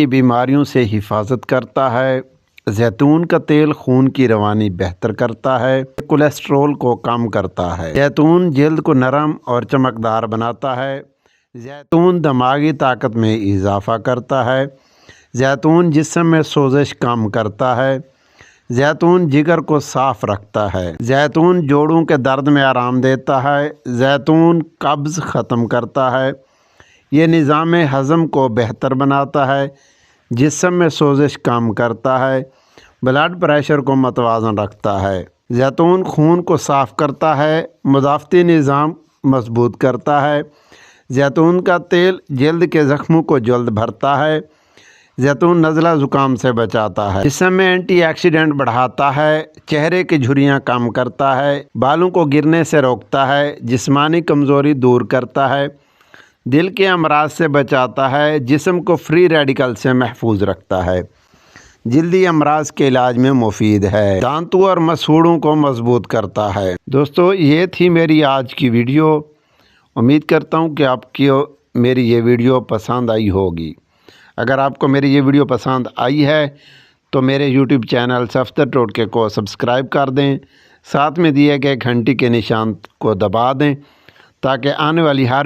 کی بیماریوں سے حفاظت کرتا ہے۔ زیتون کا تیل خون کی روانی بہتر کرتا ہے، کولیسٹرول کو کم کرتا ہے۔ زیتون جلد کو نرم اور چمکدار بناتا ہے۔ زیتون دماغی طاقت میں اضافہ کرتا ہے۔ زیتون جسم میں سوزش کم کرتا ہے۔ زیتون جگر کو صاف رکھتا ہے۔ زیتون جوڑوں کے درد میں آرام دیتا ہے۔ زیتون قبض ختم کرتا ہے۔ یہ نظام ہضم کو بہتر بناتا ہے، جسم میں سوزش کم کرتا ہے، بلڈ پریشر کو متوازن رکھتا ہے۔ زیتون خون کو صاف کرتا ہے، مدافعتی نظام مضبوط کرتا ہے۔ زیتون کا تیل جلد کے زخموں کو جلد بھرتا ہے۔ زیتون نزلہ زکام سے بچاتا ہے، جسم میں اینٹی آکسیڈنٹ بڑھاتا ہے، چہرے کی جھریاں کم کرتا ہے، بالوں کو گرنے سے روکتا ہے، جسمانی کمزوری دور کرتا ہے، دل کے امراض سے بچاتا ہے، جسم کو فری ریڈیکل سے محفوظ رکھتا ہے، جلدی امراض کے علاج میں مفید ہے، دانتوں اور مسوڑوں کو مضبوط کرتا ہے۔ دوستو، یہ تھی میری آج کی ویڈیو۔ امید کرتا ہوں کہ آپ کی میری یہ ویڈیو پسند آئی ہوگی۔ اگر آپ کو میری یہ ویڈیو پسند آئی ہے تو میرے یوٹیوب چینل صفدر ٹوٹکے کو سبسکرائب کر دیں، ساتھ میں دیے گئے گھنٹی کے نشان کو دبا دیں تاکہ آنے والی ہر